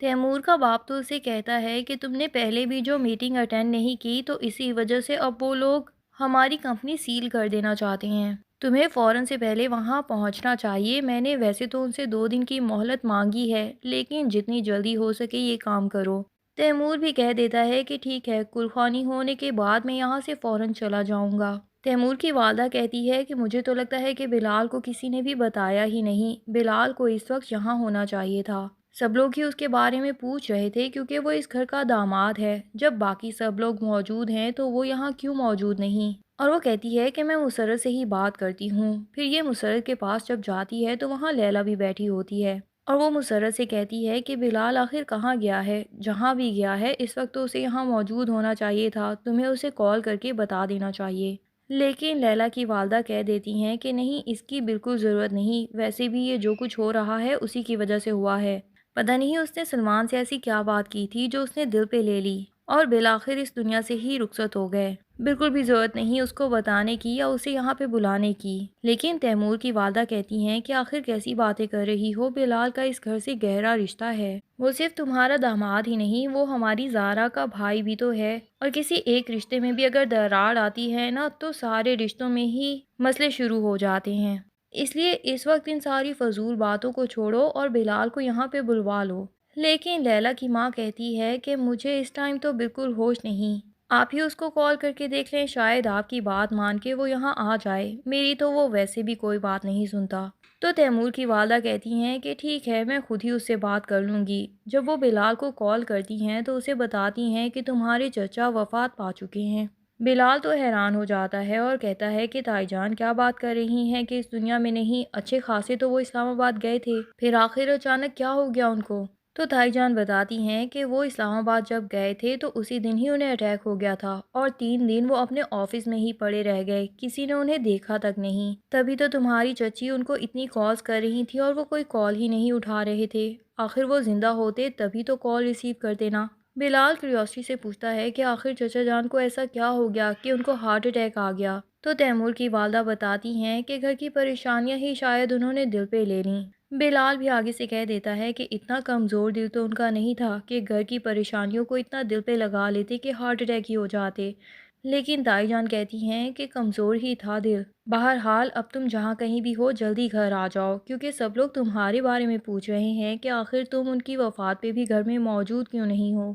Timur کا باپ تو اسے کہتا ہے کہ تم نے پہلے بھی جو میٹنگ اٹینڈ نہیں کی تو اسی وجہ سے اب وہ لوگ ہماری کمپنی سیل کر دینا چاہتے ہیں۔ تمہیں فوراً سے پہلے وہاں پہنچنا چاہیے۔ میں نے ویسے تو ان سے 2 دن کی مہلت مانگی ہے، لیکن جتنی جلدی ہو سکے یہ کام کرو۔ تیمور بھی کہہ دیتا ہے کہ ٹھیک ہے، کلخوانی ہونے کے بعد میں یہاں سے فوراً چلا جاؤں گا۔ تیمور کی والدہ کہتی ہے کہ مجھے تو لگتا ہے کہ بلال کو کسی نے بھی بتایا ہی نہیں۔ بلال کو اس وقت یہاں ہونا چاہیے تھا۔ سب لوگ ہی اس کے بارے میں پوچھ رہے تھے کیونکہ وہ اس گھر کا داماد ہے۔ جب باقی سب لوگ موجود ہیں تو وہ یہاں کیوں موجود نہیں؟ اور وہ کہتی ہے کہ میں مسرت سے ہی بات کرتی ہوں۔ پھر یہ مسرت کے پاس جب جاتی ہے تو وہاں لیلا بھی بیٹھی ہوتی ہے اور وہ مسرت سے کہتی ہے کہ بلال آخر کہاں گیا ہے؟ جہاں بھی گیا ہے اس وقت تو اسے یہاں موجود ہونا چاہیے تھا، تمہیں اسے کال کر کے بتا دینا چاہیے۔ لیکن لیلا کی والدہ کہہ دیتی ہیں کہ نہیں، اس کی بالکل ضرورت نہیں، ویسے بھی یہ جو کچھ ہو رہا ہے اسی کی وجہ سے ہوا ہے۔ پتہ نہیں اس نے سلمان سے ایسی کیا بات کی تھی جو اس نے دل پہ لے لی اور بالآخر اس دنیا سے ہی رخصت ہو گئے۔ بالکل بھی ضرورت نہیں اس کو بتانے کی یا اسے یہاں پہ بلانے کی۔ لیکن تیمور کی والدہ کہتی ہیں کہ آخر کیسی باتیں کر رہی ہو، بلال کا اس گھر سے گہرا رشتہ ہے۔ وہ صرف تمہارا داماد ہی نہیں، وہ ہماری زارا کا بھائی بھی تو ہے، اور کسی ایک رشتے میں بھی اگر دراڑ آتی ہے نا تو سارے رشتوں میں ہی مسئلے شروع ہو جاتے ہیں۔ اس لیے اس وقت ان ساری فضول باتوں کو چھوڑو اور بلال کو یہاں پہ بلوا لو۔ لیکن لیلا کی ماں کہتی ہے کہ مجھے اس ٹائم تو بالکل ہوش نہیں، آپ ہی اس کو کال کر کے دیکھ لیں، شاید آپ کی بات مان کے وہ یہاں آ جائے، میری تو وہ ویسے بھی کوئی بات نہیں سنتا۔ تو تیمور کی والدہ کہتی ہیں کہ ٹھیک ہے، میں خود ہی اس سے بات کر لوں گی۔ جب وہ بلال کو کال کرتی ہیں تو اسے بتاتی ہیں کہ تمہارے چچا وفات پا چکے ہیں۔ بلال تو حیران ہو جاتا ہے اور کہتا ہے کہ تائی جان کیا بات کر رہی ہیں کہ اس دنیا میں نہیں، اچھے خاصے تو وہ اسلام آباد گئے تھے، پھر آخر اچانک کیا ہو گیا ان کو؟ تو تائی جان بتاتی ہیں کہ وہ اسلام آباد جب گئے تھے تو اسی دن ہی انہیں اٹیک ہو گیا تھا اور 3 دن وہ اپنے آفس میں ہی پڑے رہ گئے، کسی نے انہیں دیکھا تک نہیں۔ تبھی تو تمہاری چچی ان کو اتنی کالز کر رہی تھی اور وہ کوئی کال ہی نہیں اٹھا رہے تھے، آخر وہ زندہ ہوتے تبھی تو کال ریسیو کرتے نا۔ بلال کیوریوسٹی سے پوچھتا ہے کہ آخر چچا جان کو ایسا کیا ہو گیا کہ ان کو ہارٹ اٹیک آ گیا؟ تو تیمور کی والدہ بتاتی ہیں کہ گھر کی پریشانیاں ہی شاید انہوں نے دل پہ لے لیں۔ بلال بھی آگے سے کہہ دیتا ہے کہ اتنا کمزور دل تو ان کا نہیں تھا کہ گھر کی پریشانیوں کو اتنا دل پہ لگا لیتے کہ ہارٹ اٹیک ہی ہو جاتے۔ لیکن تائی جان کہتی ہیں کہ کمزور ہی تھا دل۔ بہرحال اب تم جہاں کہیں بھی ہو جلدی گھر آ جاؤ، کیونکہ سب لوگ تمہارے بارے میں پوچھ رہے ہیں کہ آخر تم ان کی وفات پہ بھی گھر میں موجود کیوں نہیں ہو۔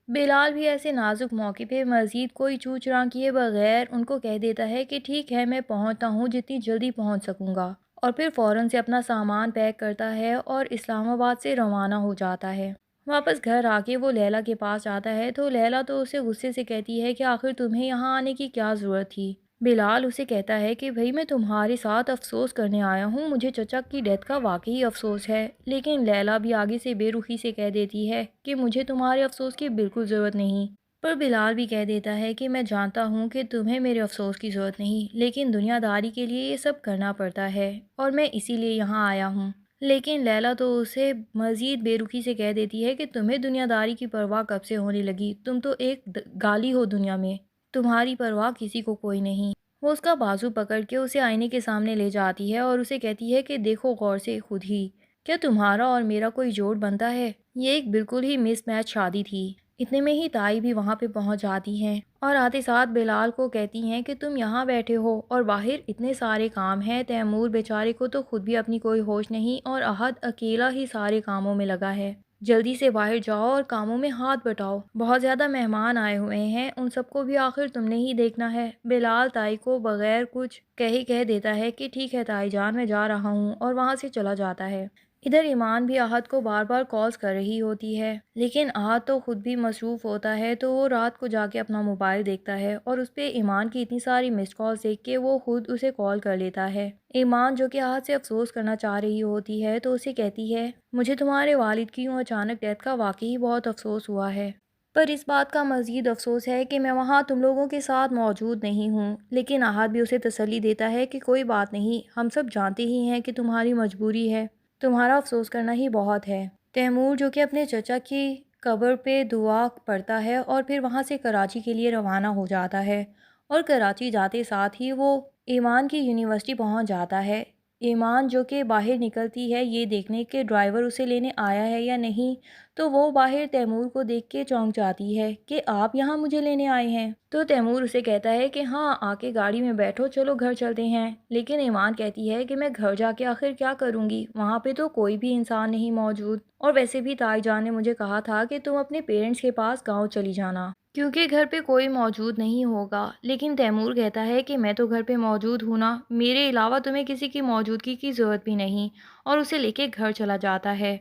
بلال بھی ایسے نازک موقع پہ مزید کوئی چو چراں کیے بغیر ان کو کہہ دیتا ہے کہ ٹھیک ہے، میں پہنچتا ہوں جتنی جلدی پہنچ سکوں گا، اور پھر فوراً سے اپنا سامان پیک کرتا ہے اور اسلام آباد سے روانہ ہو جاتا ہے۔ واپس گھر آ کے وہ لیلا کے پاس آتا ہے تو لیلا تو اسے غصے سے کہتی ہے کہ آخر تمہیں یہاں آنے کی کیا ضرورت تھی؟ بلال اسے کہتا ہے کہ بھئی میں تمہارے ساتھ افسوس کرنے آیا ہوں، مجھے چچا کی ڈیتھ کا واقعی افسوس ہے۔ لیکن لیلا بھی آگے سے بے رخی سے کہہ دیتی ہے کہ مجھے تمہارے افسوس کی بالکل ضرورت نہیں۔ پر بلال بھی کہہ دیتا ہے کہ میں جانتا ہوں کہ تمہیں میرے افسوس کی ضرورت نہیں، لیکن دنیا داری کے لیے یہ سب کرنا پڑتا ہے اور میں اسی لیے یہاں آیا ہوں۔ لیکن لیلا تو اسے مزید بے رخی سے کہہ دیتی ہے کہ تمہیں دنیا داری کی پرواہ کب سے ہونے لگی؟ تم تو ایک گالی ہو دنیا میں، تمہاری پرواہ کسی کو کوئی نہیں۔ وہ اس کا بازو پکڑ کے اسے آئینے کے سامنے لے جاتی ہے اور اسے کہتی ہے کہ دیکھو غور سے خود ہی، کیا تمہارا اور میرا کوئی جوڑ بنتا ہے؟ یہ ایک بالکل ہی مس میچ شادی تھی۔ اتنے میں ہی تائی بھی وہاں پہ پہنچ جاتی ہیں اور آتے ساتھ بلال کو کہتی ہیں کہ تم یہاں بیٹھے ہو اور باہر اتنے سارے کام ہیں، تیمور بیچارے کو تو خود بھی اپنی کوئی ہوش نہیں اور احد اکیلا ہی سارے کاموں میں لگا ہے، جلدی سے باہر جاؤ اور کاموں میں ہاتھ بٹاؤ، بہت زیادہ مہمان آئے ہوئے ہیں، ان سب کو بھی آخر تم نے ہی دیکھنا ہے۔ بلال تائی کو بغیر کچھ کہہ دیتا ہے کہ ٹھیک ہے تائی جان، میں جا رہا ہوں، اور وہاں سے چلا جاتا ہے۔ ادھر ایمان بھی احد کو بار بار کالز کر رہی ہوتی ہے، لیکن احد تو خود بھی مصروف ہوتا ہے تو وہ رات کو جا کے اپنا موبائل دیکھتا ہے اور اس پہ ایمان کی اتنی ساری مسڈ کالز دیکھ کے وہ خود اسے کال کر لیتا ہے۔ ایمان جو کہ احد سے افسوس کرنا چاہ رہی ہوتی ہے تو اسے کہتی ہے مجھے تمہارے والد کی یوں اچانک ڈیتھ کا واقعی بہت افسوس ہوا ہے، پر اس بات کا مزید افسوس ہے کہ میں وہاں تم لوگوں کے ساتھ موجود نہیں ہوں۔ لیکن احد بھی اسے تسلی دیتا ہے کہ کوئی بات نہیں، ہم سب جانتے ہی ہیں کہ تمہاری مجبوری ہے، تمہارا افسوس کرنا ہی بہت ہے۔ تیمور جو کہ اپنے چچا کی قبر پہ دعا پڑھتا ہے اور پھر وہاں سے کراچی کے لیے روانہ ہو جاتا ہے، اور کراچی جاتے ساتھ ہی وہ ایمان کی یونیورسٹی پہنچ جاتا ہے۔ ایمان جو کہ باہر نکلتی ہے یہ دیکھنے کہ ڈرائیور اسے لینے آیا ہے یا نہیں، تو وہ باہر تیمور کو دیکھ کے چونک جاتی ہے کہ آپ یہاں مجھے لینے آئے ہیں۔ تو تیمور اسے کہتا ہے کہ ہاں آ کے گاڑی میں بیٹھو، چلو گھر چلتے ہیں۔ لیکن ایمان کہتی ہے کہ میں گھر جا کے آخر کیا کروں گی، وہاں پہ تو کوئی بھی انسان نہیں موجود، اور ویسے بھی تائی جان نے مجھے کہا تھا کہ تم اپنے پیرنٹس کے پاس گاؤں چلی جانا کیونکہ گھر پہ کوئی موجود نہیں ہوگا۔ لیکن تیمور کہتا ہے کہ میں تو گھر پہ موجود ہوں نا، میرے علاوہ تمہیں کسی کی موجودگی کی ضرورت بھی نہیں، اور اسے لے کے گھر چلا جاتا ہے۔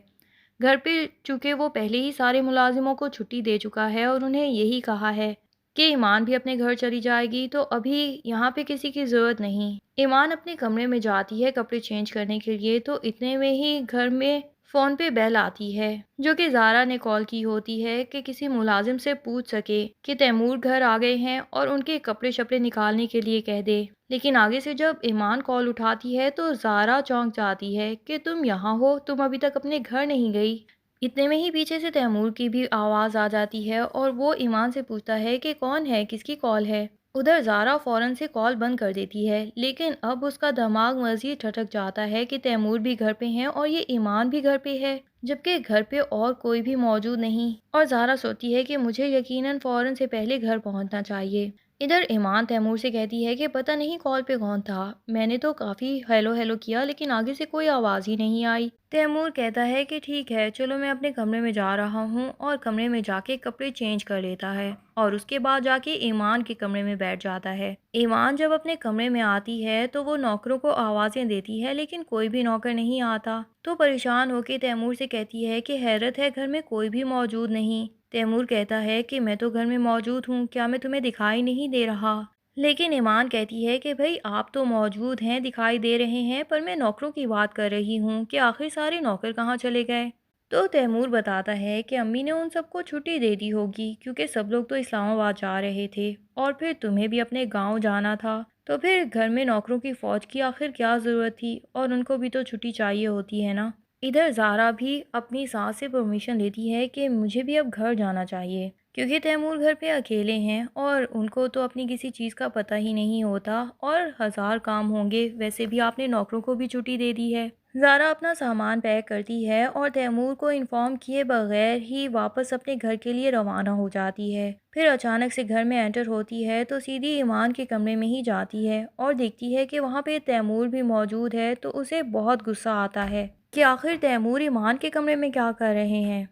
گھر پہ چونکہ وہ پہلے ہی سارے ملازموں کو چھٹی دے چکا ہے اور انہیں یہی کہا ہے کہ ایمان بھی اپنے گھر چلی جائے گی، تو ابھی یہاں پہ کسی کی ضرورت نہیں۔ ایمان اپنے کمرے میں جاتی ہے کپڑے چینج کرنے کے لیے، تو اتنے میں ہی گھر میں فون پہ بیل آتی ہے جو کہ زارا نے کال کی ہوتی ہے کہ کسی ملازم سے پوچھ سکے کہ تیمور گھر آ گئے ہیں اور ان کے کپڑے شپڑے نکالنے کے لیے کہہ دے۔ لیکن آگے سے جب ایمان کال اٹھاتی ہے تو زارا چونک جاتی ہے کہ تم یہاں ہو، تم ابھی تک اپنے گھر نہیں گئی۔ اتنے میں ہی پیچھے سے تیمور کی بھی آواز آ جاتی ہے اور وہ ایمان سے پوچھتا ہے کہ کون ہے، کس کی کال ہے۔ ادھر زارا فوراً سے کال بند کر دیتی ہے، لیکن اب اس کا دماغ مزید ٹھٹک جاتا ہے کہ تیمور بھی گھر پہ ہیں اور یہ ایمان بھی گھر پہ ہے، جبکہ گھر پہ اور کوئی بھی موجود نہیں، اور زارا سوچتی ہے کہ مجھے یقیناً فوراً سے پہلے گھر پہنچنا چاہیے۔ ادھر ایمان تیمور سے کہتی ہے کہ پتہ نہیں کال پہ کون تھا، میں نے تو کافی ہیلو ہیلو کیا لیکن آگے سے کوئی آواز ہی نہیں آئی۔ تیمور کہتا ہے کہ ٹھیک ہے چلو میں اپنے کمرے میں جا رہا ہوں، اور کمرے میں جا کے کپڑے چینج کر لیتا ہے اور اس کے بعد جا کے ایمان کے کمرے میں بیٹھ جاتا ہے۔ ایمان جب اپنے کمرے میں آتی ہے تو وہ نوکروں کو آوازیں دیتی ہے لیکن کوئی بھی نوکر نہیں آتا، تو پریشان ہو کے تیمور سے کہتی ہے کہ حیرت ہے گھر میں کوئی بھی موجود نہیں۔ تیمور کہتا ہے کہ میں تو گھر میں موجود ہوں، کیا میں تمہیں دکھائی نہیں دے رہا؟ لیکن ایمان کہتی ہے کہ بھئی آپ تو موجود ہیں، دکھائی دے رہے ہیں، پر میں نوکروں کی بات کر رہی ہوں کہ آخر سارے نوکر کہاں چلے گئے؟ تو تیمور بتاتا ہے کہ امی نے ان سب کو چھٹی دے دی ہوگی کیونکہ سب لوگ تو اسلام آباد جا رہے تھے، اور پھر تمہیں بھی اپنے گاؤں جانا تھا، تو پھر گھر میں نوکروں کی فوج کی آخر کیا ضرورت تھی، اور ان کو بھی تو چھٹی چاہیے ہوتی ہے نا۔ ادھر زارا بھی اپنی ساس سے پرمیشن لیتی ہے کہ مجھے بھی اب گھر جانا چاہیے، کیونکہ تیمور گھر پہ اکیلے ہیں اور ان کو تو اپنی کسی چیز کا پتہ ہی نہیں ہوتا، اور ہزار کام ہوں گے، ویسے بھی آپ نے نوکروں کو بھی چھٹی دے دی ہے۔ زارا اپنا سامان پیک کرتی ہے اور تیمور کو انفارم کیے بغیر ہی واپس اپنے گھر کے لیے روانہ ہو جاتی ہے۔ پھر اچانک سے گھر میں انٹر ہوتی ہے تو سیدھی ایمان کے کمرے میں ہی جاتی ہے اور دیکھتی ہے کہ وہاں پہ تیمور بھی موجود ہے، تو اسے بہت غصہ آتا ہے کہ آخر تیمور ایمان کے کمرے میں کیا کر رہے ہیں۔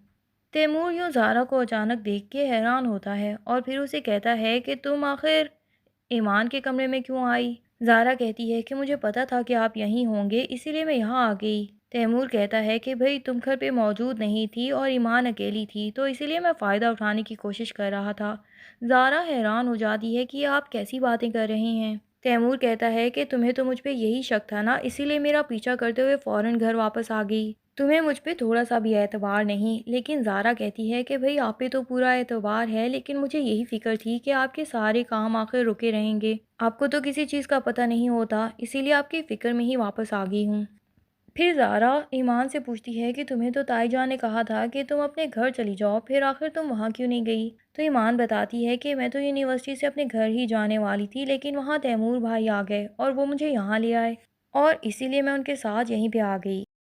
تیمور یوں زارا کو اچانک دیکھ کے حیران ہوتا ہے اور پھر اسے کہتا ہے کہ تم آخر ایمان کے کمرے میں کیوں آئی؟ زارا کہتی ہے کہ مجھے پتا تھا کہ آپ یہیں ہوں گے، اسی لیے میں یہاں آ گئی۔ تیمور کہتا ہے کہ بھئی تم گھر پہ موجود نہیں تھی اور ایمان اکیلی تھی، تو اسی لیے میں فائدہ اٹھانے کی کوشش کر رہا تھا۔ زارا حیران ہو جاتی ہے کہ آپ کیسی باتیں کر رہے ہیں۔ تیمور کہتا ہے کہ تمہیں تو مجھ پہ یہی شک تھا نا، اسی لیے میرا پیچھا کرتے ہوئے فوراً گھر واپس آ گئی، تمہیں مجھ پہ تھوڑا سا بھی اعتبار نہیں۔ لیکن زارا کہتی ہے کہ بھئی آپ پہ تو پورا اعتبار ہے، لیکن مجھے یہی فکر تھی کہ آپ کے سارے کام آخر رکے رہیں گے، آپ کو تو کسی چیز کا پتہ نہیں ہوتا، اسی لیے آپ کی فکر میں ہی واپس آ گئی ہوں۔ پھر زارا ایمان سے پوچھتی ہے کہ تمہیں تو تائی جان نے کہا تھا کہ تم اپنے گھر چلی جاؤ، پھر آخر تم وہاں کیوں نہیں گئی؟ تو ایمان بتاتی ہے کہ میں تو یونیورسٹی سے اپنے گھر ہی جانے والی تھی، لیکن وہاں تیمور بھائی آ گئے اور وہ مجھے یہاں لے آئے، اور اسی لیے میں ان کے ساتھ یہیں پہ آ گئی۔